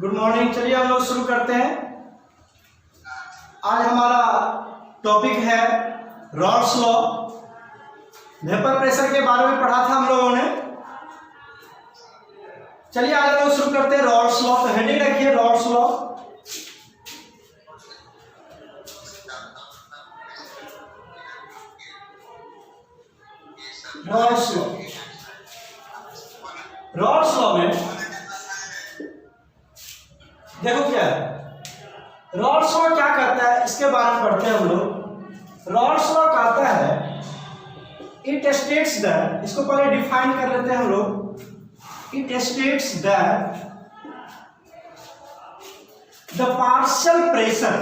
Good morning. चलिए हम लोग शुरू करते हैं। आज हमारा टॉपिक है रॉड्स लॉ। वेपर प्रेशर के बारे में पढ़ा था हम लोगों ने। चलिए आज हम लोग शुरू करते हैं रॉड्स लॉ। तो हेडिंग रखिए rods law. Rods law, rods law में देखो क्या है। रॉड्स लॉ क्या करता है इसके बारे में पढ़ते हैं हम लोग। रॉड्स लॉ कहता है इट स्टेट्स दैट, इसको पहले डिफाइन कर लेते हैं हम लोग। It states that the partial pressure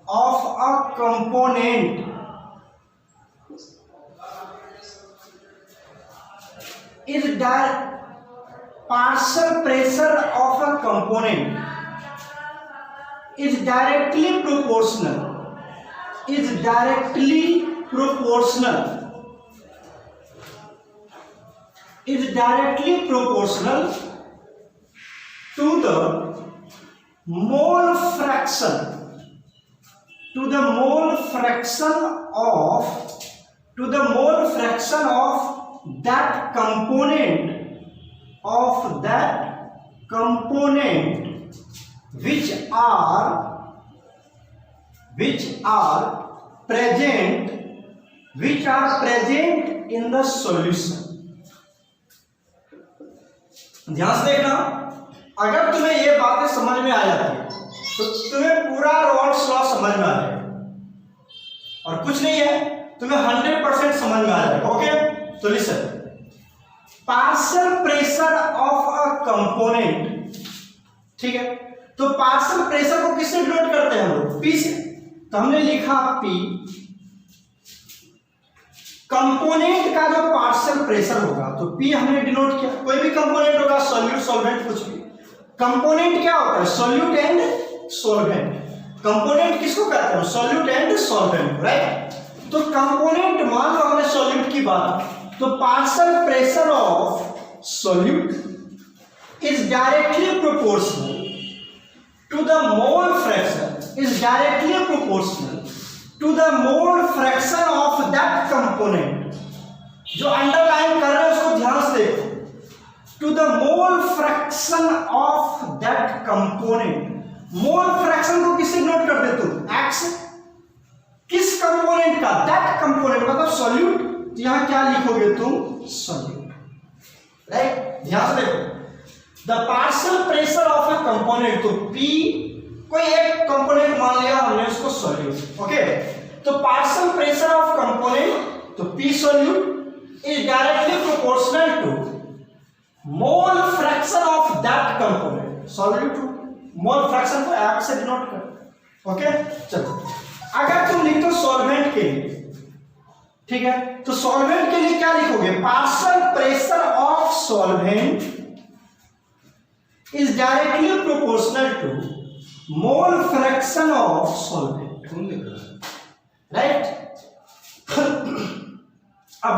of a component is partial pressure of a component is directly proportional to the mole fraction of that component which are present in the solution। ध्यान से देखना, अगर तुम्हें ये बातें समझ में आ जाती है तो तुम्हें पूरा रॉड्स लॉ समझ में आ जाएगा, और कुछ नहीं है तुम्हें 100% समझ में आ जाएगा। ओके, तो listen, partial pressure of a component. ठीक है, तो पार्शियल प्रेशर को किससे डिनोट करते हैं हम लोग? पी से। तो हमने लिखा पी। कंपोनेंट का जो पार्शियल प्रेशर होगा तो पी हमने डिनोट किया। कोई भी कंपोनेंट होगा, सॉल्यूट, सॉल्वेंट, कुछ भी। कंपोनेंट क्या होता है? Solute and solvent. कंपोनेंट किसको कहते हैं? Solute and solvent, right. तो कंपोनेंट, मान लो हमने सॉल्यूट की बात, तो partial pressure of solute is directly proportional to the mole fraction of that component. जो अंडरलाइन कर रहे हैं उसको ध्यान से देखो। To the mole fraction of that component। Mole fraction को किससे नोट कर दे तुम? X। किस कंपोनेंट का? दैट कंपोनेंट, मतलब सॉल्यूट। यहां क्या लिखोगे तुम? Solute, right. ध्यान से देखो, the partial pressure of a component. तो P कोई एक कंपोनेंट मान लिया हमने, उसको सॉल्यूट। ओके, तो पार्शियल प्रेशर ऑफ कंपोनेंट, तो P solute is directly proportional to mole fraction of that component. Solute mole fraction को F से डिनोट कर। ओके, चलो अगर तुम लिखो सॉल्वेंट के लिए, ठीक है, तो सॉल्वेंट के लिए क्या लिखोगे? Partial pressure of solvent is directly proportional to mole fraction of solvent, right. अब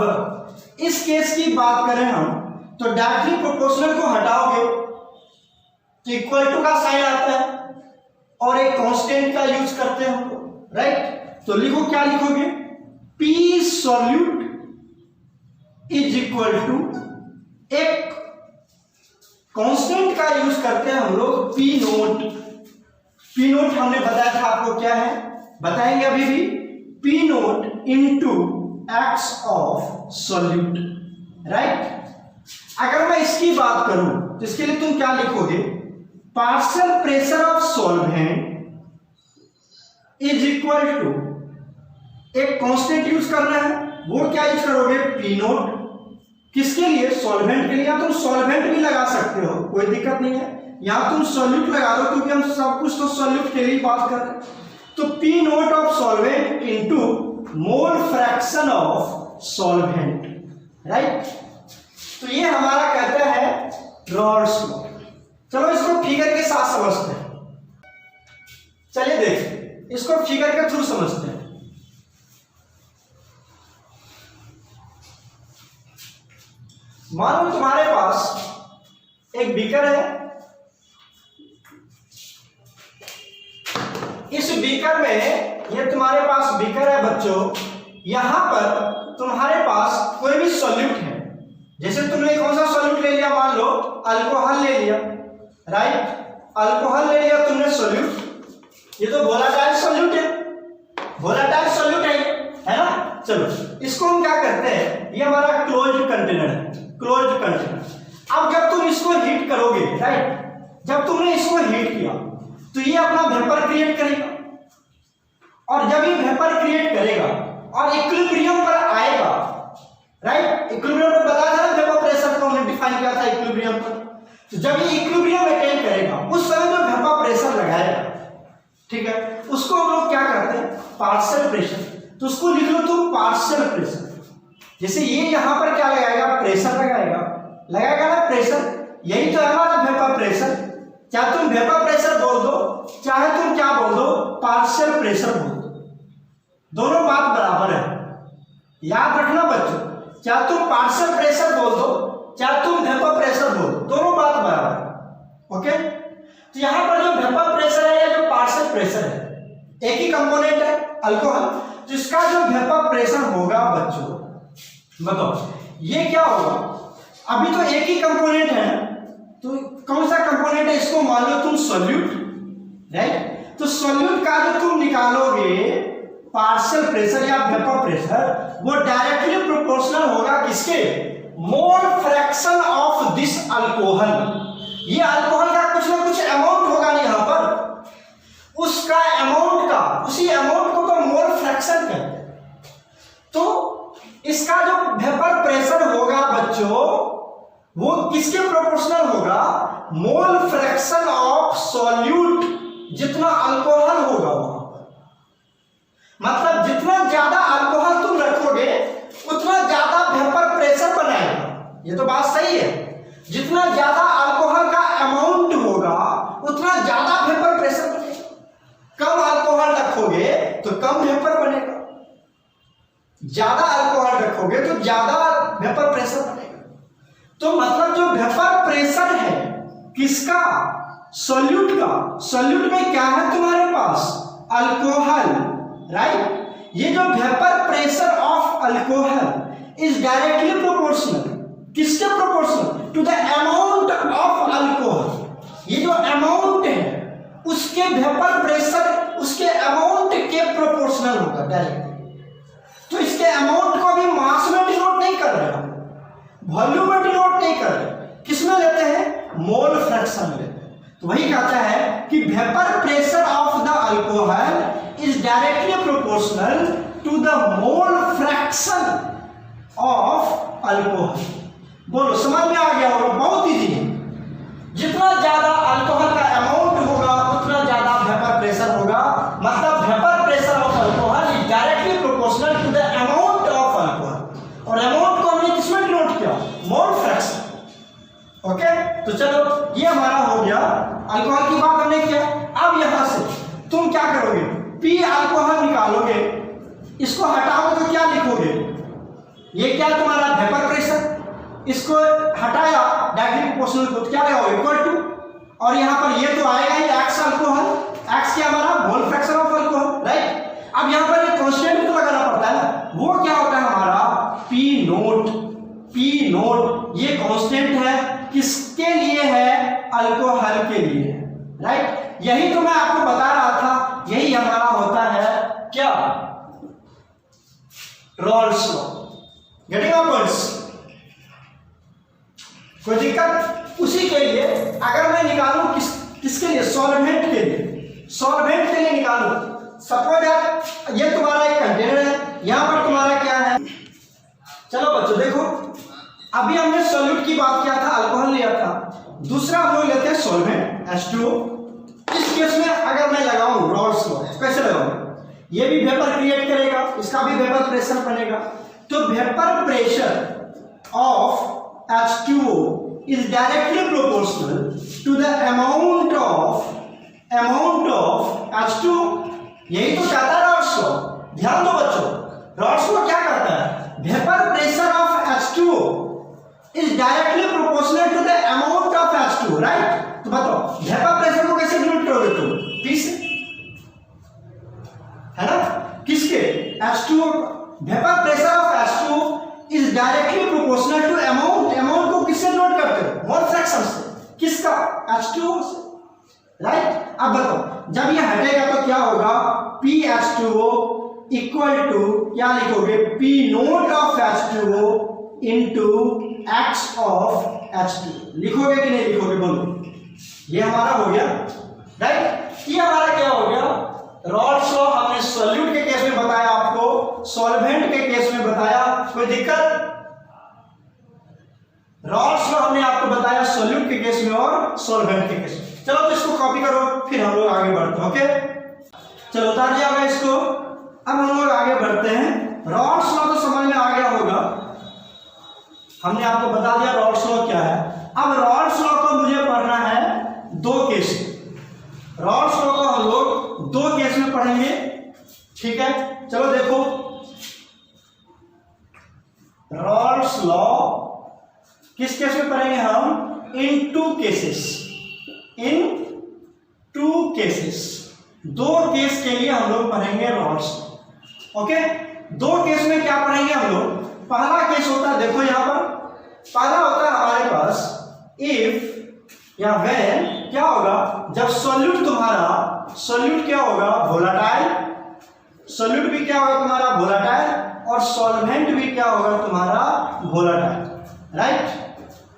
इस केस की बात करें हम, तो डायरेक्टली प्रोपोर्शनल को हटाओगे तो इक्वल टू का साइन आता है, और एक कांस्टेंट का यूज करते हैं हम लोग, राइट। तो लिखो, क्या लिखोगे? P solute is equal to, एक कांस्टेंट का यूज करते हैं हम लोग, P नोट। P नोट हमने बताया था आपको क्या है, बताएंगे अभी भी। P note into X of solute, right. अगर मैं इसकी बात करूं तो इसके लिए तुम क्या लिखोगे? Partial pressure of solvent is equal to, एक कांस्टेंट यूज करना है, वो क्या यूज करोगे? P naught. किसके लिए? सॉल्वेंट के लिए। या तुम सॉल्वेंट भी लगा सकते हो, कोई दिक्कत नहीं है। यहां तुम सॉल्यूट लगा दो, क्योंकि हम सब कुछ तो सॉल्यूट के लिए बात कर रहे हैं। तो P note of solvent into mole fraction of solvent, right. तो ये हमारा कहता है रॉड्स लॉ। चलो इसको फिगर के साथ समझते हैं। चलिए देखिए, इसको फिगर के थ्रू समझते हैं। मान लो तुम्हारे पास एक बीकर है, इस बीकर में, ये तुम्हारे पास बीकर है बच्चों, यहां पर तुम्हारे पास कोई भी सॉल्यूट है। जैसे तुमने कौन सा सॉल्यूट ले लिया, मान लो अल्कोहल ले लिया, राइट, अल्कोहल ले लिया तुमने सॉल्यूट, ये तो वोलेटाइल सॉल्यूट है, वोलेटाइल सॉल्यूट है ना। चलो इसको हम क्या करते हैं, ये हमारा क्लोज्ड कंटेनर है, क्लोज्ड कंटेनर। अब जब तुम इसको हीट करोगे, राइट, जब तुमने इसको हीट किया तो ये अपना वेपर क्रिएट करेगा, और जब ये वेपर क्रिएट करेगा और इक्विलिब्रियम पर आएगा, राइट, इक्विलिब्रियम पर बताया था वेपर प्रेशर को हमने डिफाइन किया था इक्विलिब्रियम पर। तो जब ये इक्विलिब्रियम अटेन करेगा उस समय जो वेपर प्रेशर लगाएगा, ठीक है, उसको हम लोग क्या करते हैं, पार्शियल प्रेशर। तो उसको लिख लो तुम पार्शियल प्रेशर। जैसे ये यहां पर क्या लगाएगा, प्रेशर लगाएगा, लगाएगा ना प्रेशर, यही तो है हमारा वेपर प्रेशर। चाहे तुम वेपर प्रेशर बोल दो, चाहे तुम क्या बोल दो, पार्शियल प्रेशर बोल दो, दोनों बात बराबर है, याद रखना बच्चों। चाहे तुम पार्शियल प्रेशर बोल दो, चाहे तुम वेपर प्रेशर बोल दो, दोनों बात बराबर है। ओके, तो यहां पर जो वेपर प्रेशर है या जो पार्शियल प्रेशर है, एक ही कंपोनेंट है अल्कोहल, तो इसका जो वेपर प्रेशर होगा बच्चों, बताओ ये क्या होगा। अभी तो एक ही कंपोनेंट है, तो कौन सा कंपोनेंट है, इसको मान लो तुम सॉल्यूट, राइट, तो सॉल्यूट का जो तुम निकालोगे पार्शियल प्रेशर या वेपर प्रेशर, वो डायरेक्टली प्रोपोर्शनल होगा किसके, मोल फ्रैक्शन ऑफ दिस अल्कोहल। ये अल्कोहल का कुछ ना कुछ अमाउंट होगा यहां पर, उसका अमाउंट का, उसी अमाउंट को तो मोल फ्रैक्शन कहते हैं। तो इसका जो वेपर प्रेशर होगा बच्चों, वो किसके प्रोपोर्शनल होगा, मोल फ्रैक्शन ऑफ सॉल्यूट, जितना अल्कोहल होगा वहां पर। मतलब जितना ज्यादा अल्कोहल तुम रखोगे उतना ज्यादा वेपर प्रेशर बनाएगा, ये तो बात सही है। जितना ज्यादा अल्कोहल का अमाउंट होगा उतना ज्यादा वेपर प्रेशर बनेगा, कम अल्कोहल रखोगे तो कम वेपर बनेगा, ज्यादा अल्कोहल रखोगे तो ज्यादा वेपर प्रेशर बनेगा। तो मतलब जो वेपर प्रेशर है किसका, सॉल्यूट का, सॉल्यूट में क्या है तुम्हारे पास, अल्कोहल, राइट। ये जो vapour pressure of alcohol is directly proportional, किसके proportional, to the amount of alcohol. ये जो अमाउंट है उसके वेपर प्रेशर उसके अमाउंट के प्रोपोर्शनल होगा डायरेक्टली। तो इसके अमाउंट को भी मास में डिनोट नहीं कर रहे, वॉल्यूम में डिनोट नहीं कर रहे, किसमें लेते हैं, मोल फ्रैक्शन में लेते हैं। तो वही कहता है कि vapour pressure of the alcohol is directly proportional to the mole fraction of alcohol. बोलो समझ में आ गया होगा, बहुत इजी है। जितना ज्यादा अल्कोहल का अमाउंट होगा उतना ज्यादा वेपर प्रेशर होगा, मतलब vapour pressure of alcohol is directly proportional to the amount of alcohol. और अमाउंट को हमने किसमें डिनोट किया, मोल फ्रैक्शन। ओके, तो चलो ये हमारा हो गया, अल्कोहल की बात हमने किया। अब यहां से तुम क्या करोगे, पी अल्कोहल निकालोगे, इसको हटाओगे तो क्या लिखोगे, ये क्या तुम्हारा वेपर प्रेशर, इसको हटाया डायरेक्टली प्रोपोर्शनल को, क्या रहेगा, इक्वल टू, और यहां पर ये तो आएगा ही एक्स अल्कोहल, एक्स क्या हमारा मोल फ्रैक्शन ऑफ अल्कोहल, राइट। अब यहां पर एक कांस्टेंट भी तो लगाना पड़ता है ना, वो क्या होता है हमारा पी नोट। पी नोट ये कांस्टेंट है, किसके लिए है, अल्कोहल के लिए, राइट। यही तो मैं आपको बता रहा था, यही हमारा होता है क्या, Rawls law. Getting a points, कोई दिक्कत। उसी के लिए अगर मैं निकालूं किसके लिए, सॉल्वेंट के लिए, सॉल्वेंट के लिए निकालूं, सपोज दैट ये तुम्हारा एक कंटेनर है, यहां पर तुम्हारा क्या है, चलो बच्चों देखो, अभी हमने सॉल्यूट की बात किया था, अल्कोहल लिया था, दूसरा हम लोग लेते हैं सॉल्वेंट H2O। इस केस में अगर मैं लगाऊं रॉल्स लॉ, कैसे लगाऊं, ये भी वेपर क्रिएट करेगा, इसका भी वेपर प्रेशर बनेगा। तो vapour pressure of H2O is directly proportional to the amount of H2O। यही तो कहता है रॉल्स लॉ। ध्यान दो बच्चों, रॉल्स लॉ क्या करता है, vapour pressure of H2O is directly proportional to the amount of H2O, right? तो बताओ वेपर प्रेशर को कैसे डिनोट करोगे तुम? P से, है ना? किसके? H2O। Vapour pressure of H2O is directly proportional to amount. Amount को किससे डिनोट करते हो? मोल फ्रैक्शन से। किसका? H2O से, राइट? अब बताओ जब ये हटेगा तो क्या होगा? PH2O इक्वल टू क्या लिखोगे? P note of H2O into X of H2O। लिखोगे कि नहीं लिखोगे? बोलो। ये हमारा हो गया, राइट? ये हमारा क्या हो गया? रॉल्स लॉ हमने सॉल्यूट के केस में बताया आपको, सॉल्वेंट के केस में बताया, कोई दिक्कत? रॉल्स लॉ हमने आपको बताया सॉल्यूट के केस में और सॉल्वेंट के केस में। चलो तो इसको कॉपी करो, फिर हम लोग आगे बढ़ते हैं। ओके, चलो उतार दिया होगा इसको। अब हम लोग आगे बढ़ते हैं। रॉल्स लॉ तो समझ में आ गया होगा, हमने आपको बता दिया रॉल्स लॉ क्या है। अब रॉल्स लॉ को मुझे पढ़ना है दो केस। रॉल्स लॉ को हम लोग दो केस में पढ़ेंगे, ठीक है? चलो देखो, रॉल्स लॉ किस केस में पढ़ेंगे हम? In two cases. In two cases, दो केस के लिए हम लोग पढ़ेंगे रॉल्स लॉ। ओके, दो केस में क्या पढ़ेंगे हम लोग? पहला केस होता है, देखो यहां पर पहला होता है हमारे पास इफ या व्हेन, क्या होगा? जब सॉल्यूट तुम्हारा, सॉल्यूट क्या होगा? वोलेटाइल। सॉल्यूट भी क्या होगा तुम्हारा? वोलेटाइल। और सॉल्वेंट भी क्या होगा तुम्हारा? Volatile, right?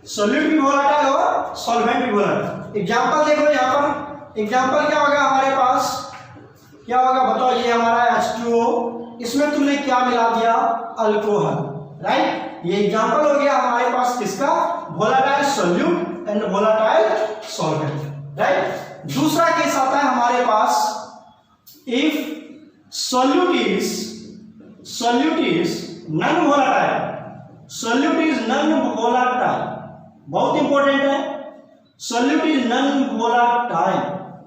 सॉल्यूट भी वोलेटाइल और सॉल्वेंट भी वोलेटाइल। एग्जांपल देख लो यहाँ पर। एग्जांपल क्या होगा हमारे पास? क्या होगा बताओ? ये हमारा H2O, इसमें तुमने क्या मिला दिया? Alcohol, right? ये एग्जांपल हो गया हमारे पास किसका? Volatile solute and volatile solvent, right? दूसरा केस आता है हमारे पास if solute is non volatile. Solute is non volatile, बहुत इंपॉर्टेंट है। Solute is non volatile,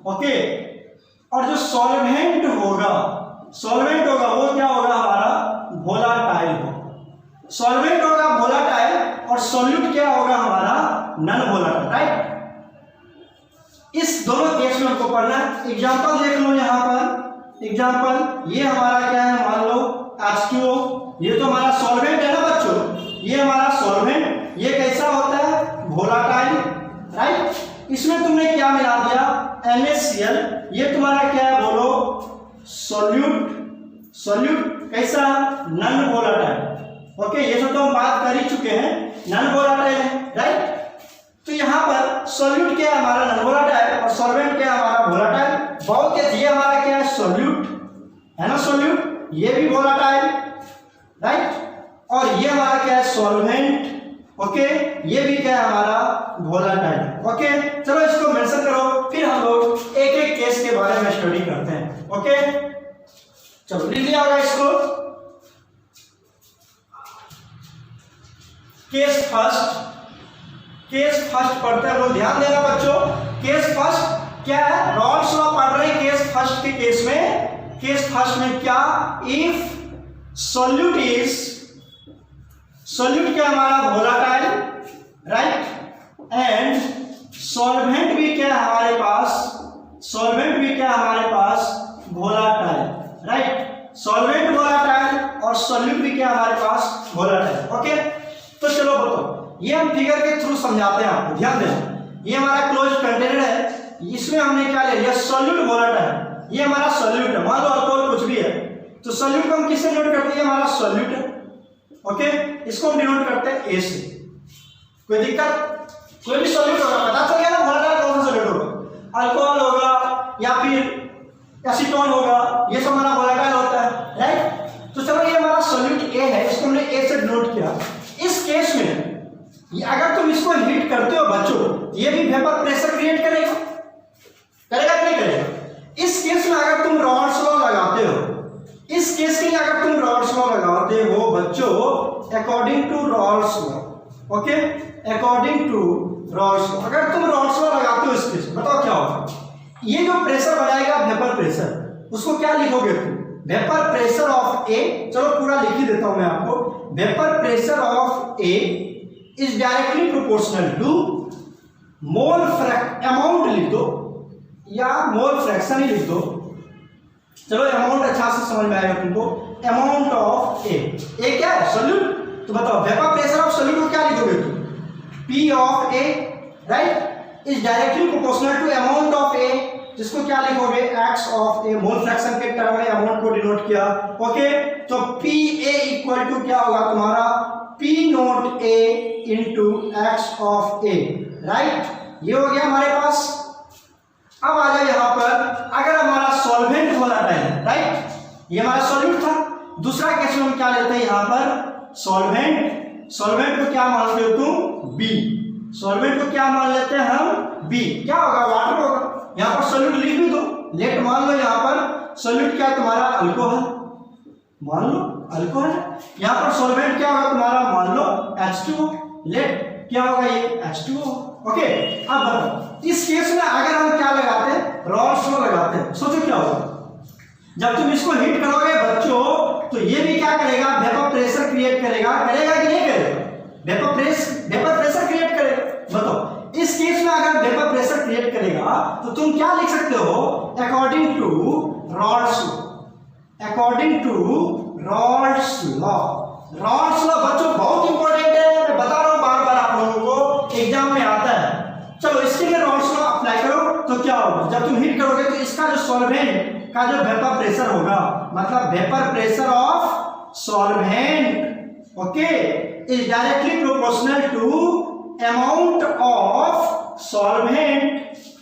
okay. और जो सॉल्वेंट होगा वो क्या होगा? हमारा वोलेटाइल होगा। सॉल्वेंट होगा वोलेटाइल और सॉल्यूट क्या होगा? हमारा नॉन वोलेटाइल, राइट? इस दोनों केस में हमको पढ़ना है। एग्जांपल देख लो यहां पर। एग्जांपल ये हमारा क्या है? मान लो H2O, ये तो हमारा सॉल्वेंट है ना बच्चों, ये हमारा सॉल्वेंट। ये कैसा होता है? Volatile, right? इसमें तुमने क्या मिला दिया? NaCl। ये तुम्हारा क्या है? बोलो। सॉल्यूट। सॉल्यूट कैसा? Non volatile, okay. ये सब तो हम बात कर ही चुके हैं, नॉन वोलेटाइल है, राइट? तो यहाँ पर सॉल्यूट क्या है? हमारा नॉन वोलेटाइल। और सॉल्वेंट क्या है? हमारा वोलेटाइल। बहुत ये हमारा क्या है? सॉल्यूट है ना, सॉल्यूट। ये भी वोलेटाइल, राइट? और ये हमारा क्या है? Solvent, okay. ये भी क्या है? हमारा वोलेटाइल, ओके। चलो इसको मेंशन करो, फिर हम लोग एक एक केस के बारे में स्टडी करते हैं, ओके। चलो लिख लिया होगा इसको। केस फर्स्ट पढ़ते हैं लोग, ध्यान देना बच्चों। केस फर्स्ट क्या है? रॉल्स लॉ पढ़ रहे हैं केस फर्स्ट के केस में। केस फर्स्ट में क्या? इफ सॉल्यूट क्या हमारा? Volatile, right? एंड सॉल्वेंट भी क्या है हमारे पास? सॉल्वेंट भी क्या है हमारे पास? Volatile, right? सॉल्वेंट वोलेटाइल और सॉल्यूट भी क्या हमारे पास? Volatile, okay. तो चलो बताओ, ये हम फिगर के थ्रू समझाते हैं आपको, ध्यान देना। ये हमारा क्लोज कंटेनर है, इसमें हमने क्या ले लिया? Solute volatile. ये हमारा सॉल्यूट है, मान लो अल्कोहल कुछ भी है, तो सॉल्यूट को हम किससे डिनोट करते हैं? हमारा सॉल्यूट है, ओके। इसको हम डिनोट करते हैं ए से। कोई दिक्कत? कोई भी सॉल्यूट होगा, पता चल गया ना वोलेटाइल कौन सा सॉल्यूट होगा? अल्कोहल होगा या फिर एसीटोन होगा, ये सब हमारा वोलेटाइल होता है, राइट? तो चलो ये हमारा सॉल्यूट ए है, इसको हमने ए से डिनोट किया। इस केस में ये अगर तुम इसको हीट करते हो बच्चों, ये भी वेपर प्रेशर क्रिएट करेगा कि नहीं करेगा? इस केस में अगर तुम रॉल्स लॉ लगाते हो, इस केस के लिए अगर तुम रॉल्स लॉ लगाते हो बच्चों, according to Raoult's law, okay, according to Raoult's law, अगर तुम रॉल्स लॉ लगाते हो इस केस में, बताओ क्या होगा? ये जो प्रेशर बनाएगा वेपर प्रेशर, उसको क्या लिखोगे तुम? Vapour pressure of A. चलो पूरा लिख ही देता हूं मैं आपको। Vapour pressure of A is directly proportional to mole amount लिख दो या मोल फ्रैक्शन ही लिख दो, चलो अमाउंट अच्छा से समझ में आएगा तुमको। अमाउंट ऑफ ए क्या है? सॉल्यूट। तो बताओ वेपर प्रेशर ऑफ सॉल्यूट को क्या लिखोगे तुम? P of A, right, is directly proportional to amount of A, जिसको क्या लिखोगे? x of A. Mole fraction के टर्म में अमाउंट को डिनोट किया। ओके, तो PA इक्वल टू क्या होगा तुम्हारा? P naught A into x of A, right. ये हो गया हमारे पास। अब आ जाए यहां पर, अगर हमारा सॉल्वेंट वाला टाइम, राइट, ये हमारा सॉल्यूट था। दूसरा केस में हम क्या लेते हैं यहां पर? सॉल्वेंट। सॉल्वेंट को क्या मानते हो तुम? B। सॉल्वेंट को क्या मान लेते हैं हम? B। क्या होगा? वाटर होगा। यहां पर सॉल्यूट लिख भी दो, लेट मान लो। यहां पर सॉल्यूट क्या तुम्हारा? अल्कोहल मान लो, अल्कोहल। यहां पर सॉल्वेंट क्या होगा तुम्हारा? मान लो H2O, लेट क्या होगा? ये H2O। ओके, अब बताओ इस केस में अगर हम क्या लगाते हैं? रॉल्स लॉ लगाते हैं। सोचो क्या होगा जब तुम इसको हीट करोगे बच्चों, तो ये भी क्या करेगा? वेपर प्रेशर क्रिएट करेगा। करेगा कि नहीं करेगा? वेपर प्रेशर क्रिएट करेगा। बताओ इस केस में अगर वेपर प्रेशर क्रिएट करेगा तो तुम क्या लिख सकते हो? According to Raoult's law. According to Raoult's law. Raoult's law बच्चों बहुत इंपॉर्टेंट है, मैं बता रहा हूं बार बार आप लोगों को, एग्जाम में आता है। चलो इसके लिए रॉल्स लॉ अप्लाई करो तो क्या होगा? जब तुम हीट करोगे तो इसका जो सॉल्वेंट का जो वेपर प्रेशर होगा, मतलब vapour pressure of solvent, okay, is directly proportional to amount of solvent.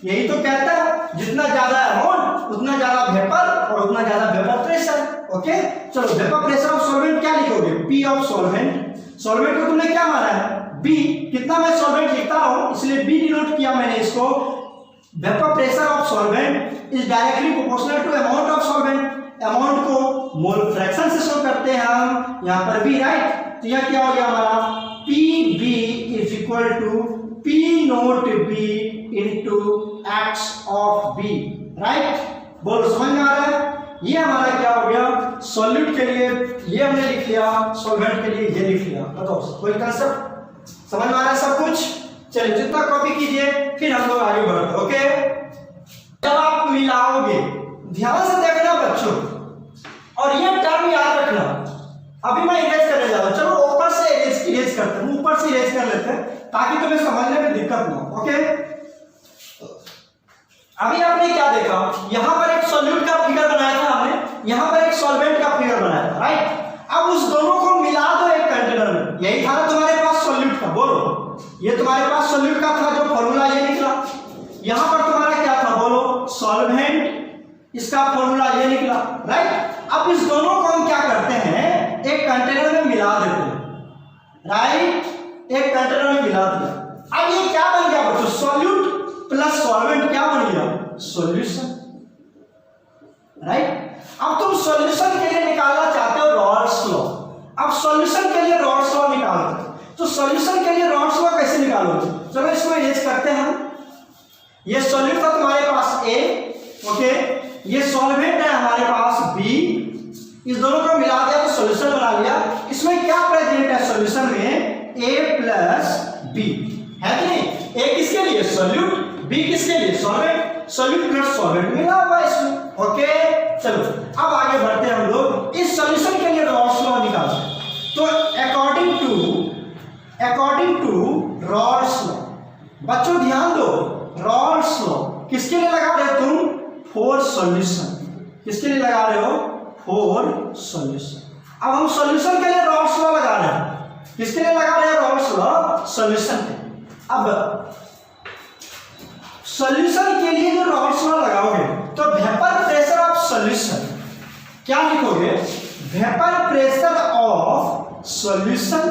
यही तो कहता है जितना ज्यादा अमाउंट उतना ज्यादा वेपर और उतना ज्यादा वेपर प्रेशर। ओके, चलो वेपर प्रेशर ऑफ सॉल्वेंट क्या लिखोगे? P of solvent. सॉल्वेंट को तुमने क्या माना है? B। कितना मैं सॉल्वेंट लिखता हूं इसलिए B डिनोट किया मैंने इसको। Vapour pressure of solvent is directly proportional to amount of solvent. Amount को मोल फ्रैक्शन से शो करते हैं हम, यहां पर B, राइट। तो यह क्या हो गया हमारा? PB is equal to P naught B into x of B, right. बोलो समझ में आ रहा है? ये हमारा क्या हो गया? सॉल्यूट के लिए ये हमने लिख लिया, सॉल्वेंट के लिए ये लिख लिया। बताओ कोई कंसेप्ट समझ में आ रहा है सब कुछ? चलिए जितना कॉपी कीजिए, फिर हम लोग आगे बढ़ते हैं। ओके, जब आप मिलाओगे, ध्यान से देखना बच्चों, और ये टर्म याद रखना। अभी मैं इरेज करने जा रहा हूं, चलो ऊपर से इरेज करते हैं, ऊपर से इरेज कर लेते हैं ताकि तुम्हें समझने में दिक्कत ना हो। ओके, अभी आपने क्या देखा? यहां पर एक सॉल्यूट का फिगर बनाया था हमने, यहां पर एक सॉल्वेंट का फिगर बनाया था, राइट। अब उस दोनों को मिला दो एक कंटेनर में। यही था ना तुम्हारे पास सॉल्यूट का? बोलो, ये तुम्हारे पास सॉल्यूट का था जो फॉर्मूला ये निकला। यहां पर तुम्हारा क्या था? बोलो, सॉल्वेंट, इसका फॉर्मूला ये निकला, राइट। अब इस दोनों को हम क्या करते हैं? एक कंटेनर में मिला देते हैं, राइट। एक कंटेनर में मिला दिया। अब ये क्या बन गया बच्चों? सॉल्यूट प्लस सॉल्वेंट क्या बन गया? Solution, right. अब तुम सॉल्यूशन के लिए निकालना चाहते हो रॉल्स लॉ। अब सॉल्यूशन के लिए रॉल्स लॉ निकालते हैं, तो सॉल्यूशन के लिए रॉल्स लॉ कैसे निकालोगे? चलो इसको इरेज करते हैं हम। ये सॉल्यूट था तुम्हारे पास A, ओके, ये सॉल्वेंट है हमारे पास B। इस दोनों को मिला दिया तो सॉल्यूशन बना लिया। इसमें क्या प्रेजेंट है सॉल्यूशन में? A प्लस B, है कि नहीं? A किसके लिए? सॉल्यूट, B किसके लिए? सॉल्वेंट। सॉल्यूट प्लस सॉल्वेंट मिला हुआ इसमें। ओके, चलो अब आगे बढ़ते हैं हम लोग। इस सॉल्यूशन के लिए रॉल्स लॉ निकालते हैं। तो अकॉर्डिंग टू रॉल्स लॉ, बच्चों ध्यान दो, रॉल्स लॉ किसके लिए लगा रहे हो तुम? For solution. किसके लिए लगा रहे हो? For solution. अब हम सॉल्यूशन के लिए रॉल्स लॉ लगा रहे हैं। किसके लिए लगा रहे हैं रॉल्स लॉ? सॉल्यूशन के। अब सॉल्यूशन के लिए जो रॉल्स लॉ लगाओगे तो वेपर प्रेशर ऑफ सॉल्यूशन क्या लिखोगे? Vapour pressure of solution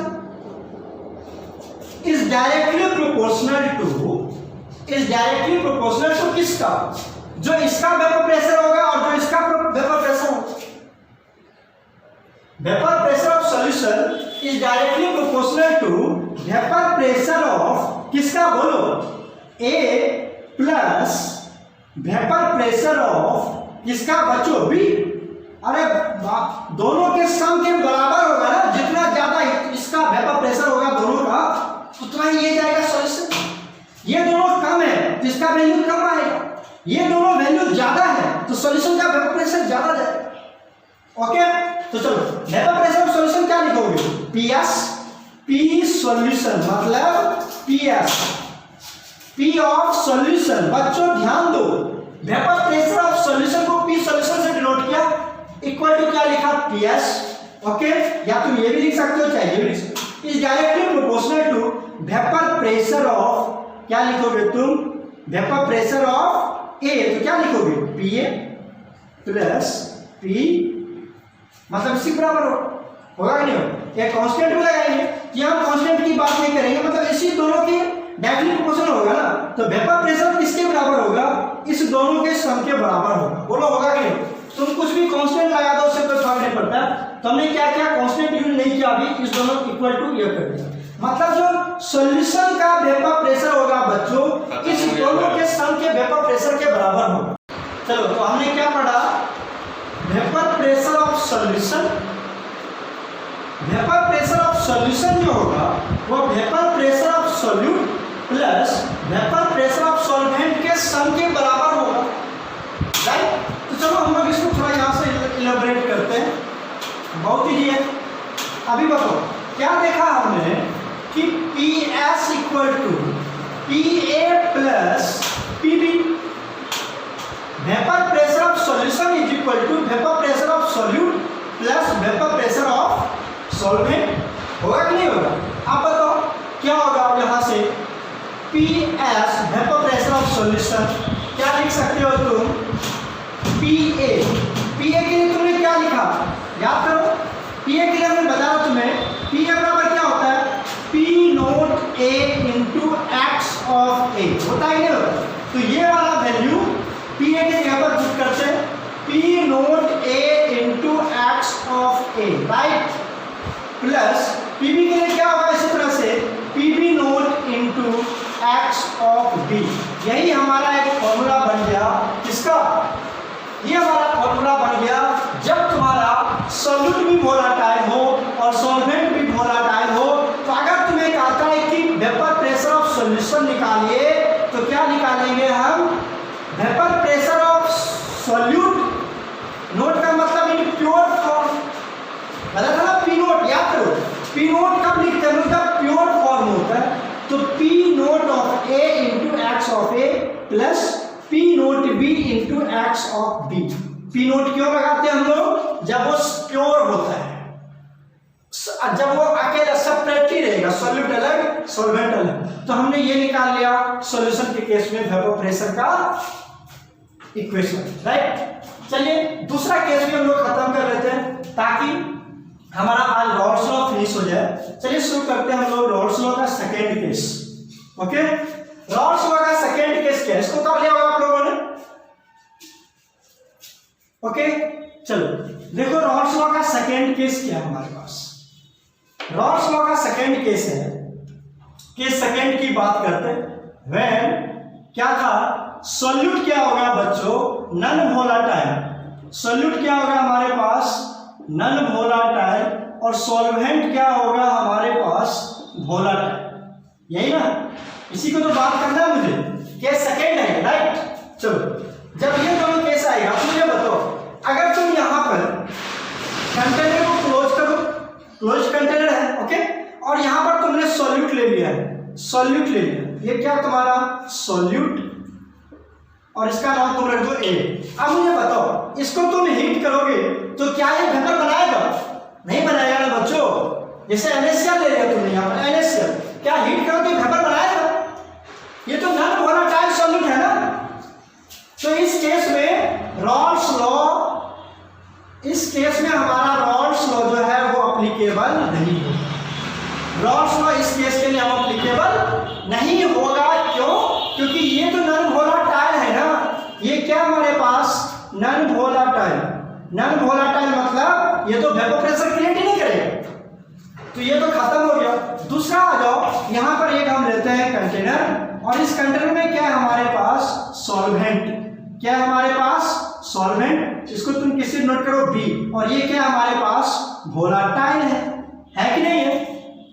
is directly proportional to किसका? जो इसका वेपर प्रेशर होगा और जो इसका वेपर प्रेशर होगा। Vapour pressure of solution is directly proportional to vapour pressure of किसका? बोलो, A plus vapour pressure of किसका बच्चों? B। अरे दोनों के सम के बराबर होगा ना, जितना ज्यादा इसका वेपर प्रेशर होगा दोनों का, ओके, तो चलो वेपर प्रेशर ऑफ सॉल्यूशन क्या लिखोगे, पीएस, पी सॉल्यूशन मतलब पीएस, पी ऑफ सॉल्यूशन। बच्चों ध्यान दो, वेपर प्रेशर ऑफ सॉल्यूशन को पी सॉल्यूशन से डिनोट किया, इक्वल टू क्या लिखा, पीएस। ओके, या तुम ये भी लिख सकते हो चाहे ये भी लिख सकते हो, is directly proportional to vapour pressure of, क्या लिखोगे तुम, वेपर प्रेशर ऑफ ए, तो क्या लिखोगे, पी ए प्लस पी, मतलब इसी बराबर होगा कि नहीं हो, एक कांस्टेंट भी लगाएंगे कि हम कांस्टेंट की बात नहीं करेंगे, मतलब इसी दोनों के डायरेक्टली प्रोपोर्शनल होगा ना, तो वेपर प्रेशर किसके बराबर होगा, इस दोनों के सम के बराबर होगा। बोलो होगा कि नहीं, तुम कुछ भी कांस्टेंट लगा दो उससे कोई फर्क नहीं पड़ता, तो हमने क्या किया, कांस्टेंट यूज नहीं किया, अभी इस दोनों इक्वल टू ये कर दिया, मतलब जो सॉल्यूशन का वेपर प्रेशर होगा बच्चों, इस दोनों के सम के वेपर प्रेशर के बराबर होगा। चलो तो हमने क्या पढ़ा, vapour pressure of solution, vapour pressure of solution जो होगा वो vapour pressure of solute plus vapour pressure of solvent के सम के बराबर होगा, राइट। तो चलो हम लोग इसको थोड़ा यहाँ से इलेबोरेट करते हैं, बहुत ही है। अभी बताओ क्या देखा हमने कि P S equal to P A plus P B, vapour pressure of solution is equal to vapour pressure of solute plus vapour pressure of solvent, होगा कि नहीं होगा। आप बताओ क्या होगा, यहां से P S vapour pressure of solution क्या लिख सकते हो तुम, पी ए, पी ए के लिए तुमने क्या लिखा, याद करो, पी ए के लिए हमने बताया तुम्हें, पी ए बराबर क्या होता है, P note A into X of A, होता है नहीं होता, तो ये वाला वैल्यू पी ए के जगह पर पुट करते हैं, P note A into X of A, right, plus P B के लिए क्या होगा इसी तरह से, P B nought into X of B. यही हमारा एक फॉर्मूला बन गया, किसका, ये हमारा फॉर्मूला बन गया जब तुम्हारा सॉल्यूट भी वोलेटाइल हो और सॉल्वेंट भी वोलेटाइल हो, तो अगर तुम्हें कहता है कि वेपर प्रेशर ऑफ सॉल्यूशन निकालिए, तो क्या निकालेंगे हम, vapour pressure of solute, note का मतलब इन प्योर फॉर्म, गलत है ना, पी नोट, याद करो पी नोट कब लिखते हैं, मतलब प्योर फॉर्म होता है, तो P nought of A into X of A plus P nought B into X of B. P nought क्यों लगाते हैं हम लोग, जब वो प्योर होता है, जब वो अकेला सेपरेटली रहेगा, सॉल्यूट अलग सॉल्वेंट अलग, तो हमने ये निकाल लिया सॉल्यूशन के केस में वेपर प्रेशर का इक्वेशन, राइट। चलिए दूसरा केस भी हम लोग खत्म कर लेते हैं ताकि हमारा आज रॉल्स लॉ फिनिश हो जाए। चलिए शुरू करते हैं हम लोग रॉल्स लॉ का second case. Okay, Rawls law का सेकेंड केस क्या है, इसको कर लिया होगा आप लोगों ने। ओके चलो देखो रॉल्स लॉ का सेकेंड केस क्या है हमारे पास। रॉल्स लॉ का सेकेंड केस है, केस सेकेंड की बात करते हैं। व्हेन क्या था, सॉल्यूट क्या होगा बच्चों, नॉन वोलेटाइल। सॉल्यूट क्या होगा हमारे पास, नॉन वोलेटाइल, और सॉल्वेंट क्या होगा हमारे पास, वोलेटाइल। यही ना, इसी को तो बात करना है मुझे। केस सेकेंड है, राइट। चलो जब ये दोनों केस आएगा तो मुझे बताओ, अगर तुम यहां पर कंटेनर को क्लोज करो, क्लोज कंटेनर है, ओके, और यहां पर तुमने सॉल्यूट ले लिया है, सॉल्यूट ले लिया, ये क्या तुम्हारा सॉल्यूट, और इसका नाम तुम रख दो ए। अब मुझे बताओ, इसको तुम हीट करोगे तो क्या ये वेपर बनाएगा, नहीं बनाएगा ना बच्चों। जैसे NaCl ले लिया तुमने यहाँ पर NaCl, क्या हीट करो तो वेपर बनाएगा, ये तो नॉन वोलेटाइल सॉल्यूट है ना। तो इस केस में रॉल्स लॉ, इस केस में हमारा रॉल्स लॉ जो है वो अप्लीकेबल नहीं होगा। रॉल्स लॉ इस केस के लिए हम अप्लीकेबल नहीं होगा, क्यों, क्योंकि ये तो नॉन वोलेटाइल है ना, ये क्या हमारे पास नॉन वोलेटाइल। नॉन वोलेटाइल मतलब ये तो वेपर प्रेशर क्रिएट ही नहीं करेगा, तो ये तो खत्म हो गया। दूसरा आ जाओ, यहां पर एक हम लेते हैं कंटेनर, और इस कंटेनर में क्या है हमारे पास, सॉल्वेंट। क्या है हमारे पास, सॉल्वेंट, इसको तुम किसी नोट करो बी, और ये क्या है हमारे पास, वोलेटाइल है कि नहीं है,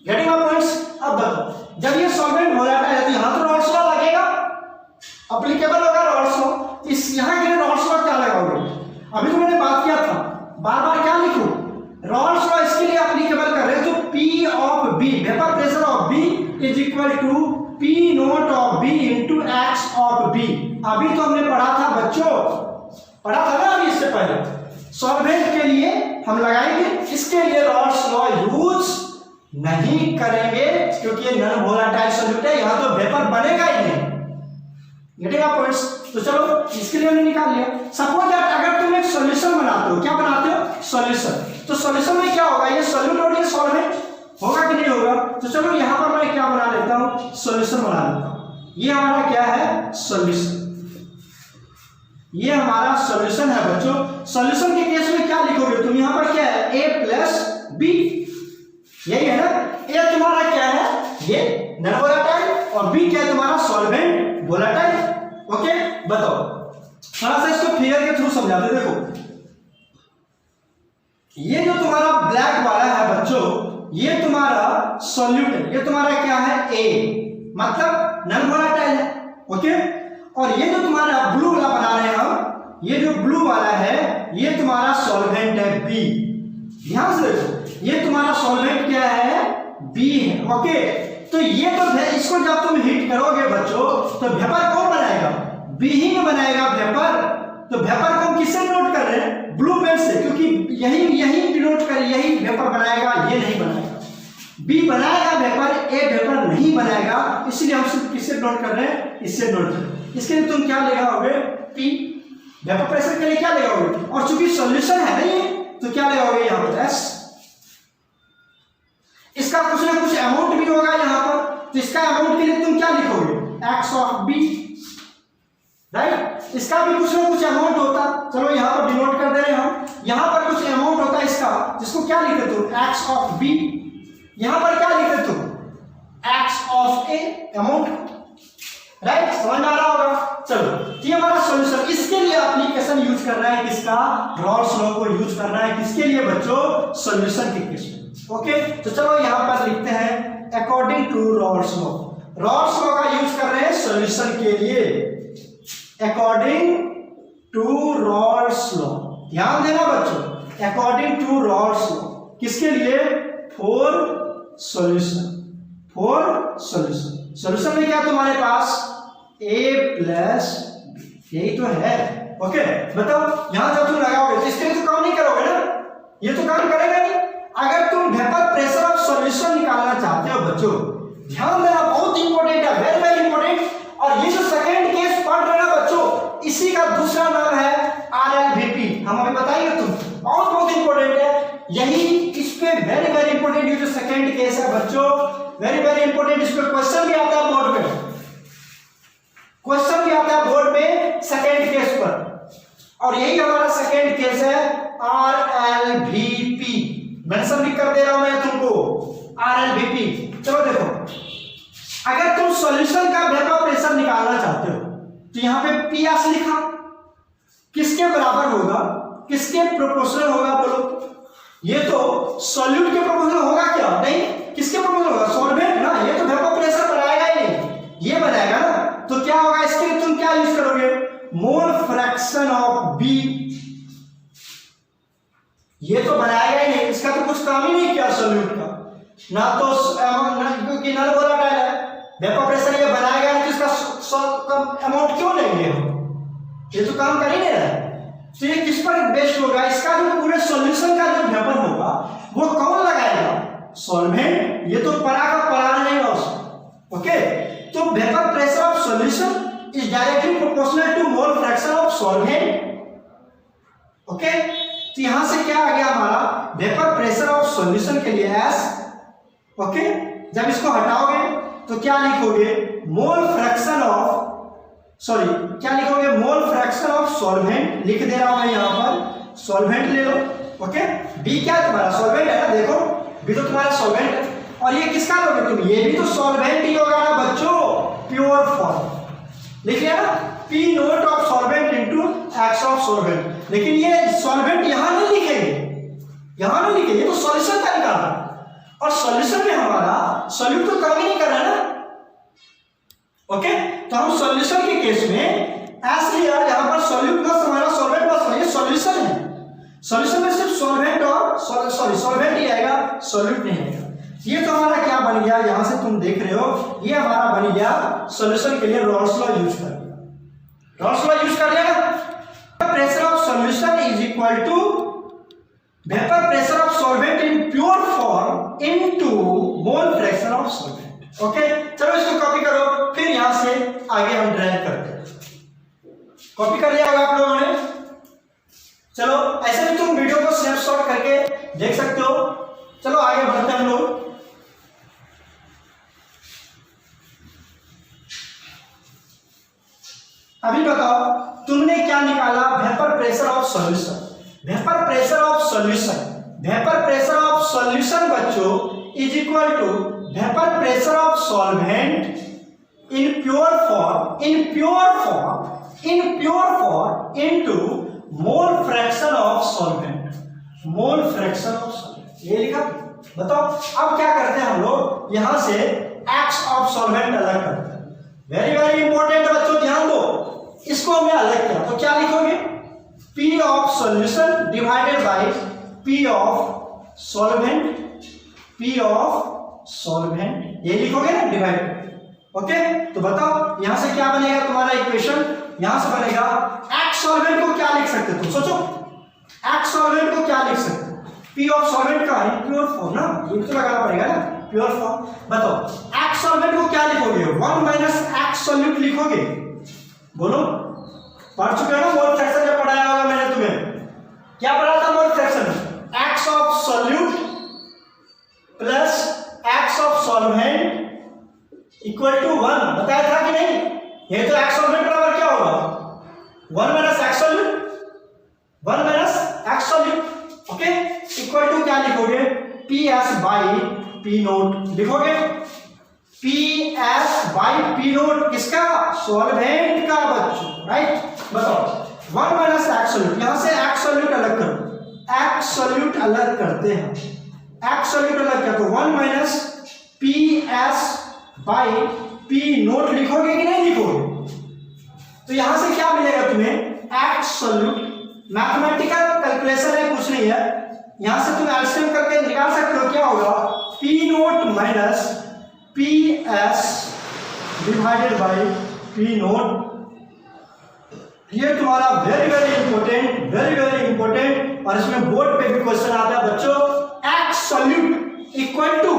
गेटिंग माय पॉइंट्स। अब बताओ, जब ये सॉल्वेंट वोलेटाइल है तो यहां तो रॉल्स लॉ लगेगा, अप्लीकेबल होगा रॉल्स लॉ। इस यहां के लिए रॉल्स लॉ क्या लगाओगे, अभी तो मैंने बात किया था, बार बार क्या अभी तो हमने पढ़ा था बच्चों, पढ़ा था ना अभी इससे पहले, सॉल्वेंट के लिए हम लगाएंगे, इसके लिए रॉल्स लॉ यूज नहीं करेंगे क्योंकि ये नॉन वोलेटाइल सॉल्यूट है, यहां तो वेपर बनेगा ही नहीं। Getting points? तो चलो इसके लिए हमने निकाल लिया। सपोज दैट अगर तुम एक सॉल्यूशन बनाते हो, क्या बनाते हो? सॉल्यूशन। तो सॉल्यूशन में क्या होगा? ये सॉल्यूट और ये सॉल्वेंट होगा कि नहीं होगा? तो चलो यहां पर मैं क्या बना लेता हूं? सॉल्यूशन बना लेता हूं। ये हमारा क्या है? सॉल्यूशन। ये हमारा सॉल्यूशन है बच्चों। सॉल्यूशन के केस में क्या लिखोगे तुम? यहां पर क्या है? a प्लस बी, यही है ना? a तुम्हारा क्या है? ये नॉन वोलेटाइल, और b क्या है तुम्हारा? Solvent volatile. ओके, बताओ, थोड़ा सा इसको फिगर के थ्रू समझाते। देखो ये जो तुम्हारा ब्लैक वाला है बच्चों, ये तुम्हारा सॉल्यूट है, ये तुम्हारा क्या है? a, मतलब नॉन वोलेटाइल है। ओके, और ये जो तुम्हारा ब्लू वाला बना रहे हैं हम, ये जो ब्लू वाला है ये तुम्हारा सॉल्वेंट है बी। ध्यान से देखो, ये तुम्हारा सॉल्वेंट क्या है? बी है। ओके, तो ये तो इसको जब तुम हीट करोगे बच्चों तो वेपर कौन बनाएगा? बी ही में बनाएगा वेपर। तो वेपर को हम किससे नोट कर रहे हैं? ब्लू पेन से, क्योंकि यही डिनोट कर, यही वेपर बनाएगा, ये नहीं बनाएगा। बी बनाएगा वेपर, ए वेपर नहीं बनाएगा, इसलिए हम सिर्फ किससे नोट कर रहे हैं? इससे नोट कर रहे हैं। इसके लिए तुम क्या लगाओगे? पी। वेपर प्रेशर के लिए क्या लगाओगे? और चूंकि सॉल्यूशन है ना ये, तो क्या लगाओगे यहां पर? एस। इसका कुछ ना कुछ अमाउंट भी होगा यहां पर, तो इसका अमाउंट के लिए तुम क्या लिखोगे? X of B, right? इसका भी कुछ ना कुछ अमाउंट होता, चलो यहां पर डिनोट कर दे रहे हैं हम। यहां पर कुछ अमाउंट होता है इसका, जिसको क्या लिखते तुम? X of B. यहां पर क्या लिखते तुम? X of A, amount, right? समझ में आ रहा होगा? चलो, ये हमारा सॉल्यूशन। इसके लिए एप्लीकेशन यूज करना है किसका? रॉल्स लॉ को यूज करना है किसके लिए बच्चों? सॉल्यूशन के केस में। ओके, तो चलो यहां पर लिखते हैं according to Raoult's law. Raoult's law का यूज कर रहे हैं सॉल्यूशन के लिए, अकॉर्डिंग टू रॉल्स लॉ। ध्यान देना बच्चों, अकॉर्डिंग टू रॉल्स लॉ किसके लिए? For solution, for solution. Solution में क्या तुम्हारे पास? a प्लस बी, यही तो है। ओके, बताओ यहां जब तुम लगाओगे तो इसके तो काम नहीं करोगे ना, ये तो काम करेगा नहीं। अगर तुम वेपर प्रेशर ऑफ सॉल्यूशन निकालना चाहते हो बच्चों, ध्यान देना, बहुत इंपॉर्टेंट है, वेरी वेरी इंपॉर्टेंट। और ये जो सेकंड केस पढ़ रहे ना बच्चों, इसी का दूसरा नाम है RLVP। हम अभी बताएंगे, तुम बहुत बहुत इंपॉर्टेंट है यही, इस पे वेरी वेरी इंपॉर्टेंट। ये जो सेकंड केस है बच्चों, वेरी वेरी इंपॉर्टेंट। इस पे क्वेश्चन भी आता है बोर्ड में, क्वेश्चन भी आता है बोर्ड में सेकंड केस पर, और यही हमारा सेकंड केस है RLVP। मेंशन भी कर दे रहा हूं मैं तुमको, RLVP। चलो देखो, अगर तुम सॉल्यूशन का वेपर प्रेशर निकालना चाहते हो तो यहां पे PS लिखा, किसके बराबर होगा? किसके प्रोपोर्शनल होगा? बोलो, ये तो सॉल्यूट के प्रोपोर्शनल होगा क्या? नहीं, किसके प्रोपोर्शनल होगा? सॉल्वेंट ना, ये तो वेपर प्रेशर बनाएगा ही नहीं, ये बनाएगा ना। तो क्या होगा? इसके लिए तुम क्या यूज करोगे? Mole fraction of B. ये तो बनाएगा ही नहीं, इसका तो कुछ काम ही नहीं किया सॉल्यूट का, ना तो क्योंकि नॉन वोलेटाइल है, वेपर प्रेशर ये बनाएगा नहीं, तो इसका अमाउंट क्यों लेंगे हम? ये तो काम कर ही नहीं रहा है। तो ये किस पर बेस्ड होगा? इसका जो पूरे सॉल्यूशन का जो वेपर होगा वो कौन लगाएगा? सॉल्वेंट। ये तो परा का परा रहेगा उसमें। ओके, तो vapour pressure of solution is directly proportional to mole fraction of solvent. Okay, तो यहां से क्या आ गया हमारा? वेपर प्रेशर ऑफ सॉल्यूशन के लिए S। ओके, जब इसको हटाओगे तो क्या लिखोगे? मोल फ्रैक्शन ऑफ, सॉरी क्या लिखोगे? मोल फ्रैक्शन ऑफ सॉल्वेंट। लिख दे रहा हूं मैं यहां पर, सॉल्वेंट ले लो। ओके, बी क्या तुम्हारा? सॉल्वेंट है ना, देखो बी तो तुम्हारा सॉल्वेंट है। और ये किसका लोगे तुम? ये भी तो सॉल्वेंट ही होगा ना बच्चों, प्योर फॉर्म। लिख लिया ना, P note of solvent into X of solvent. लेकिन ये सॉल्वेंट यहां नहीं लिखेंगे, यहां नहीं लिखेंगे, ये तो सॉल्यूशन का निकालना, और सॉल्यूशन में हमारा सॉल्यूट तो काम ही नहीं कर रहा है ना। ओके, तो हम सॉल्यूशन के केस में S लिया, यहां पर सॉल्यूट प्लस हमारा सॉल्वेंट प्लस, ये सॉल्यूशन है। सॉल्यूशन में सिर्फ सॉल्वेंट और सॉल्वेंट ही आएगा, सॉल्यूट नहीं आएगा। ये तो हमारा क्या बन गया? यहां से तुम देख रहे हो, ये हमारा बन गया सॉल्यूशन के लिए रॉल्स लॉ यूज कर दिया। रॉल्स लॉ यूज कर लिया ना। Pressure of solution is equal to vapour pressure of solvent in pure form into mole fraction of solvent. Okay, चलो इसको कॉपी करो, फिर यहां से आगे हम ड्राइव करते हैं। कॉपी कर लिया होगा आप लोगों ने। चलो ऐसे भी तुम वीडियो को स्नैपशॉट करके देख सकते हो। चलो आगे बढ़ते हैं हम लोग। अभी बताओ तुमने क्या निकाला, vapour pressure of solution. Vapour pressure of solution, vapour pressure of solution बच्चों is equal to vapour pressure of solvent in pure form, in pure form into mole fraction of solvent, mole fraction of solvent. ये लिखा। बताओ अब क्या करते हैं हम लोग, यहां से एक्स ऑफ सॉल्वेंट अलग करते हैं। वेरी वेरी इंपॉर्टेंट बच्चों, ध्यान दो। इसको हमने अलग किया तो क्या लिखोगे, P of solution divided by P of solvent, P of solvent, ये लिखोगे ना डिवाइड। ओके, तो बताओ यहां से क्या बनेगा तुम्हारा इक्वेशन, यहां से बनेगा एक्स सॉल्वेंट को क्या लिख सकते हो तुम, सोचो एक्स सॉल्वेंट को क्या लिख सकते हो, P ऑफ सॉल्वेंट का प्योर फॉर्म ना, ये तो लगाना पड़ेगा ना प्योर फॉर्म। बताओ एक्स सॉल्वेंट को क्या लिखोगे, 1 माइनस एक्स सॉल्यूट लिखोगे। बोलो, पढ़ चुके हो ना मोल फ्रैक्शन जब पढ़ाया होगा मैंने तुम्हें, क्या पढ़ा था mole fraction, X of solute plus X of solvent equal to 1, बताया था कि नहीं। ये तो एक्स सॉल्वेंट बराबर क्या होगा, 1 minus X solute, 1 minus X solute. Okay, equal to क्या लिखोगे, P S by P naught लिखोगे, P S by P naught किसका, सॉल्वेंट का बच्चों, राइट। बताओ 1 माइनस एक्स सॉल्यूट, यहां से एक्स सॉल्यूट अलग करो, एक्स सॉल्यूट अलग करते हैं, एक्स सॉल्यूट अलग करते, 1 minus P S by P naught लिखोगे कि नहीं लिखोगे। तो यहां से क्या मिलेगा तुम्हें, एक्स सॉल्यूट, मैथमेटिकल कैलकुलेशन है, कुछ नहीं है, यहां से तुम एलसीएम करके निकाल सकते हो, क्या होगा, P nought minus P S divided by P nought. ये तुम्हारा very very important, very very important, और इसमें बोर्ड पे भी क्वेश्चन आता है बच्चों, X solute equal to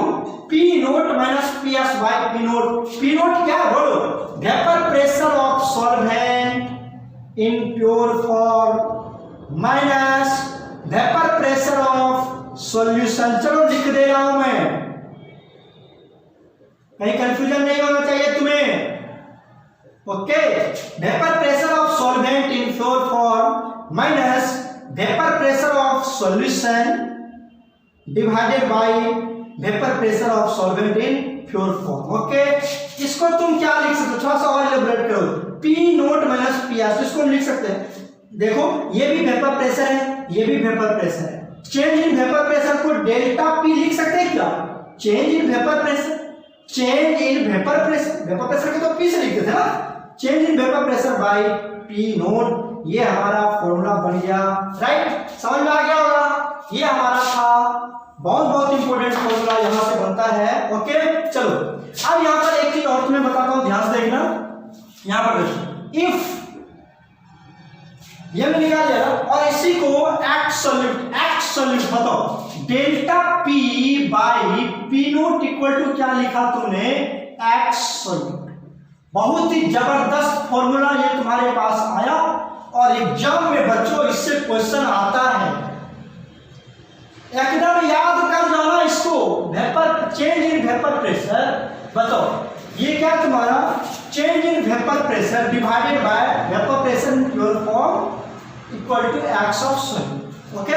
P nought minus P S by P nought. P nought क्या है बोलो, vapour pressure of solvent in pure form minus vapour pressure of solution. चलो लिख दे रहा हूं मैं, कहीं कंफ्यूजन नहीं होना चाहिए तुम्हें। Okay, vapour pressure of solvent in pure form minus vapour pressure of solution divided by vapour pressure of solvent in pure form. Okay, इसको तुम क्या लिख सकते हो, थोड़ा सा और इलैबोरेट करो, P nought minus P S, इसको हम लिख सकते हैं। देखो ये भी वेपर प्रेशर है, ये भी वेपर प्रेशर है, चेंज इन वेपर प्रेशर को डेल्टा पी लिख सकते हैं क्या, change in vapour pressure, change in vapour pressure, vapour pressure को तो पी से लिखते थे ना, change in vapour pressure by P nought, ये हमारा फॉर्मूला बन गया, राइट। समझ में आ गया होगा, ये हमारा था बहुत बहुत इंपॉर्टेंट फॉर्मूला, यहां से बनता है। ओके, चलो अब यहां पर एक चीज और तुम्हें बताता हूं, ध्यान से देखना। यहां पर देखो, इफ ये मैंने निकाल लिया और इसी को एक्स सॉल्यूट बताओ, delta P by P nought equal to क्या लिखा तुमने, एक्स सॉल्यूट। बहुत ही जबरदस्त फॉर्मूला ये तुम्हारे पास आया, और एग्जाम में बच्चों इससे क्वेश्चन आता है, एकदम याद कर जाना इसको। Vapour change in vapour pressure, बताओ ये क्या तुम्हारा, change in vapour pressure divided by vapour pressure in pure form equal to X of solute. Okay,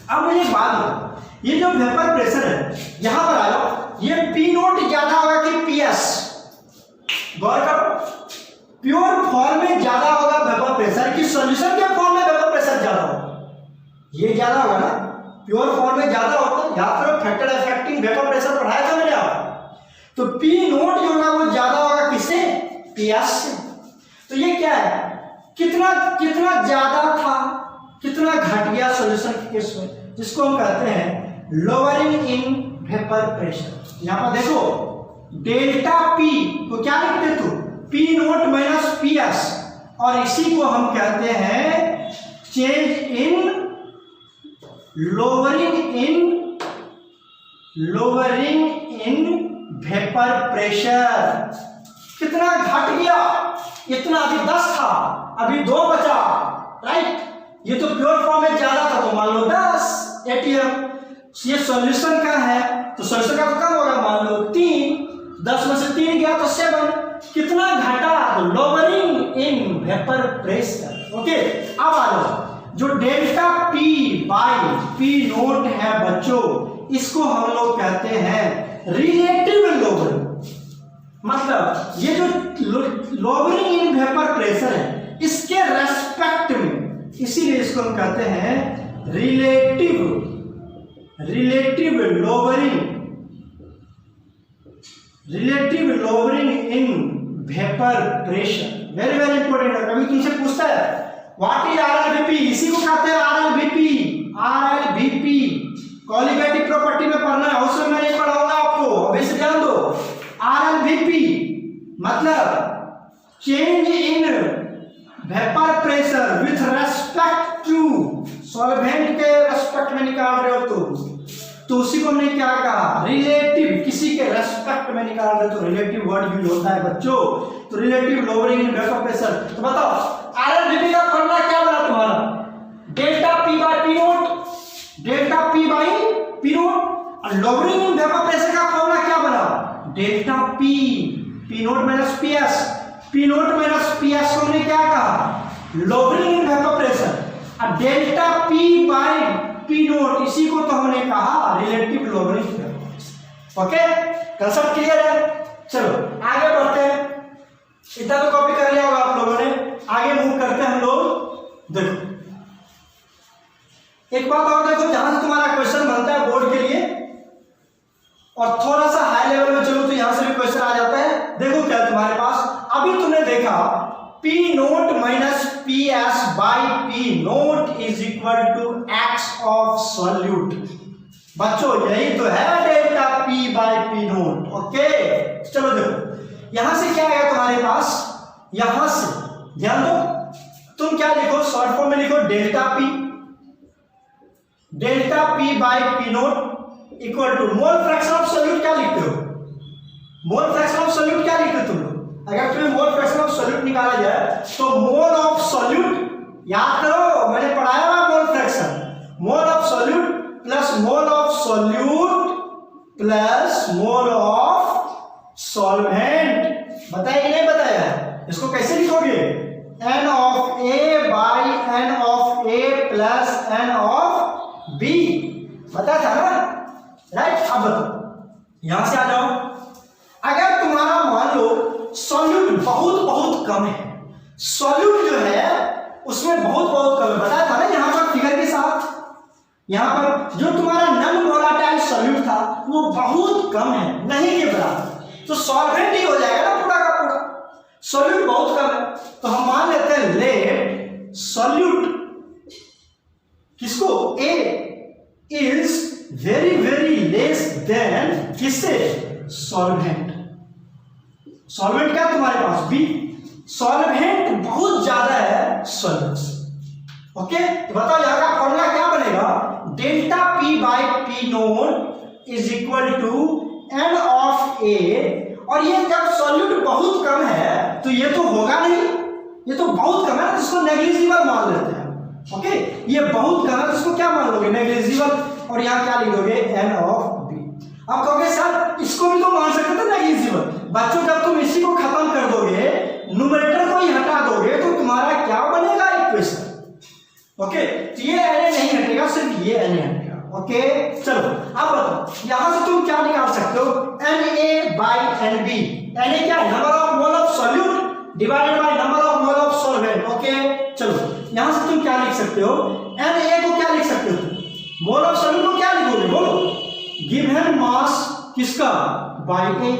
अब मुझे बात बताओ, ये जो वेपर प्रेशर है यहां पर आ जाओ, ये पी नोट ज्यादा होगा कि पी एस, गौर करो, प्योर फॉर्म में ज्यादा होगा वेपर प्रेशर कि सॉल्यूशन के फॉर्म में वेपर प्रेशर ज्यादा होगा, ये ज्यादा होगा ना, प्योर फॉर्म में ज्यादा होता है। याद करो फैक्टर अफेक्टिंग वेपर प्रेशर पढ़ाया था मैंने आपको, तो पी नोट जो होगा वो ज्यादा होगा किससे, पी एस से। तो ये क्या है, कितना कितना ज्यादा था, कितना घट गया सॉल्यूशन के केस में, जिसको हम कहते हैं लोअरिंग इन वेपर प्रेशर। यहां पर देखो डेल्टा पी को क्या लिखते तू, P nought minus P S, और इसी को हम कहते हैं change in lowering in vapour pressure. कितना घट गया, इतना अभी 10 था, अभी 2 बचा, राइट। ये तो प्योर फॉर्म में ज्यादा था, तो मान लो 10 एटीएम। ये सॉल्यूशन का है तो सॉल्यूशन का तो कम होगा, मान लो 3, 10 में से 3 गया तो 7। कितना घटा, तो lowering in vapour pressure. Okay, अब आ जाओ, जो delta P by P note है बच्चों, इसको हम लोग कहते हैं रिलेटिव लोअरिंग। मतलब ये जो लोअरिंग इन वेपर प्रेशर है, इसके रेस्पेक्ट में, इसीलिए इसको हम कहते हैं relative lowering in vapour pressure. Very very important है, कभी तुमसे पूछता है व्हाट इज आरएलवीपी, इसी को कहते हैं आरएलवीपी। कॉलिगेटिव प्रॉपर्टी में पढ़ना है, उसमें मैं नहीं पढ़ाऊंगा आपको, अभी से ध्यान दो। आरएलवीपी मतलब change in vapour pressure with respect to solvent के रेस्पेक्ट में निकाल रहे हो तुम, तो उसी को हमने क्या कहा, रिलेटिव। किसी के रेस्पेक्ट में निकाल रहे तो रिलेटिव वर्ड यूज होता है बच्चों। तो relative lowering in vapour pressure. तो बताओ आरएलवीपी का फॉर्मूला क्या बना तुम्हारा, delta P by P note, delta P by P note. और लोअरिंग इन वेपर प्रेशर का फॉर्मूला क्या बना, delta P, P nought minus P S. P nought minus P S को हमने क्या कहा, लोअरिंग इन वेपर प्रेशर। और delta P by P note, इसी को तो हमने कहा relative lowering in vapour pressure. Okay, concept clear है। चलो आगे बढ़ते हैं, इतना तो कॉपी कर लिया होगा आप लोगों ने। आगे मूव करते हैं हम लोग। देखो एक बात और देखो, जहां से तुम्हारा क्वेश्चन बनता है बोर्ड के लिए, और थोड़ा सा हाई लेवल में चलो तो यहां से भी क्वेश्चन आ जाता है। देखो क्या तुम्हारे पास, अभी तुमने देखा P nought minus P S by P nought is equal to X of solute. बच्चों यही तो है delta P by P nought. Okay, चलो देखो यहां से क्या आएगा तुम्हारे पास, यहां से ध्यान दो, तुम क्या लिखो, शॉर्ट फॉर्म में लिखो delta P by P nought equal to mole fraction of solute. क्या लिखते हो, मोल फ्रैक्शन ऑफ सॉल्यूट क्या लिखते हो तुम लोग, अगर तुम्हें मोल फ्रैक्शन ऑफ सॉल्यूट निकाला जाए तो मोल ऑफ सॉल्यूट, याद करो मैंने पढ़ाया हुआ mole fraction, mole of solute plus mole of solute plus mole of solvent. बताया कि नहीं बताया, इसको कैसे लिखोगे, n of a by n of a plus n of b, बताया था ना, राइट। अब बताओ यहां से आ जाओ, अगर तुम्हारा मान लो सॉल्यूट बहुत कम है, सॉल्यूट जो है उसमें बहुत कम है, बताया था ना यहां पर फिगर के साथ, यहां पर जो तुम्हारा नॉन वोलेटाइल सॉल्यूट था वो बहुत कम है, नहीं के बराबर, तो सॉल्वेंट ही हो जाएगा ना पूरा का पूरा। सॉल्यूट बहुत कम है तो हम मान लेते हैं लेट सॉल्यूट किसको, A is very less than किससे, सॉल्वेंट। सॉल्वेंट क्या तुम्हारे पास, B, सॉल्वेंट बहुत ज्यादा है सॉल्यूट्स। ओके, तो बताओ यहां का फॉर्मूला क्या बनेगा, delta P by P nought is equal to n of A। और ये जब सॉल्यूट बहुत कम है तो ये तो होगा नहीं, ये तो बहुत कम है, इसको नेग्लिजिबल मान लेते हैं। ओके, ये बहुत कम है तो इसको क्या मान लोगे, नेग्लिजिबल, और यहाँ क्या लिख दोगे, n ऑफ B। अब कहोगे सर इसको भी तो मान सकते थे नेग्लिजिबल। बच्चों जब तुम इसी को खत्म कर दोगे, न्यूमरेटर को ही हटा दोगे, तो तुम्हारा क्या बनेगा इक्वेशन। ओके, तो ये n नहीं हटेगा, सिर्फ ये n हटेगा। ओके, चलो अब बताओ यहां से तुम क्या निकाल सकते हो, Na बाई Nb। Na क्या है, number of mole of solute divided by number of mole of solvent. Okay, चलो यहां से तुम क्या लिख सकते हो, Na को क्या लिख सकते हो, मोल ऑफ सॉल्यूट को क्या लिखोगे, बोलो, गिवन मास किसका, by A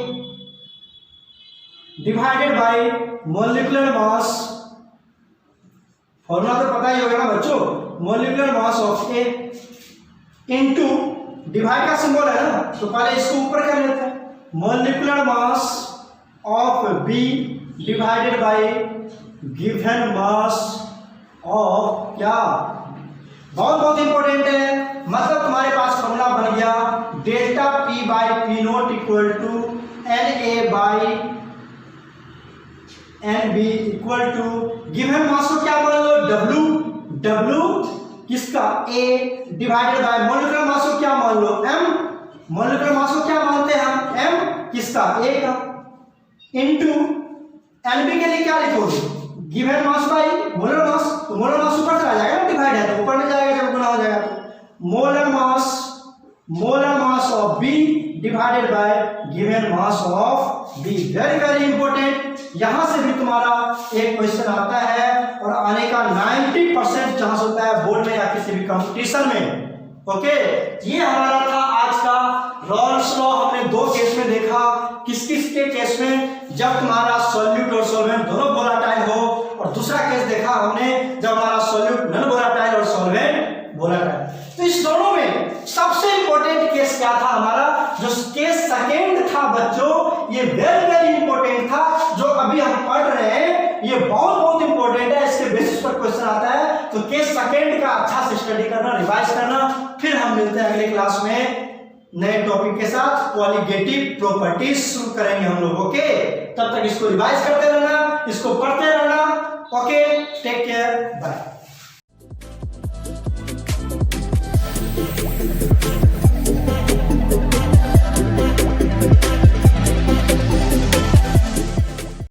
divided by molecular mass. Formula तो पता ही होगा ना बच्चों, molecular mass of A into divide का सिंबल है ना, तो पहले इसको ऊपर कर लेते हैं, molecular mass of B divided by given mass of क्या, बहुत इंपॉर्टेंट है। मतलब तुम्हारे पास फॉर्मूला बन गया delta P by P nought equal to NA by NB equal to given mass को क्या मान लो W किसका A divided by molecular mass को क्या मान लो M, मॉलिक्यूलर मास को क्या मानते हैं हम M किसका A का, इनटू NB के लिए क्या लिखोगे given mass by molar mass, तो मोलर मास ऊपर चला जाएगा ना, डिवाइड है तो ऊपर में जाएगा जब गुना हो जाएगा तो molar mass of B divided by given mass of B। Very very important, यहां से भी तुम्हारा एक क्वेश्चन आता है और आने का 90% चांस होता है बोर्ड में या किसी भी कंपटीशन में। ओके, ये हमारा था आज का रॉल्स लॉ। हमने दो केस में देखा, किस किस के केस में, जब तुम्हारा सॉल्यूट और सॉल्वेंट दोनों वोलेटाइल हो, और दूसरा केस देखा हमने जब हमारा सॉल्यूट नॉन वोलेटाइल और सॉल्वेंट वोलेटाइल। तो इस दोनों में सबसे इंपॉर्टेंट केस क्या था हमारा, जो केस सेकेंड था बच्चों, ये वेरी वेरी इंपॉर्टेंट था, जो अभी हम पढ़ रहे हैं ये बहुत इंपॉर्टेंट है, इसके बेसिस पर क्वेश्चन आता है। तो केस सेकेंड का अच्छा से स्टडी करना, रिवाइज करना, फिर हम मिलते हैं अगले क्लास में नए टॉपिक के साथ। कॉलिगेटिव प्रॉपर्टीज शुरू करेंगे हम लोग। ओके, तब तक इसको रिवाइज करते रहना, इसको पढ़ते रहना। Okay, take care, bye.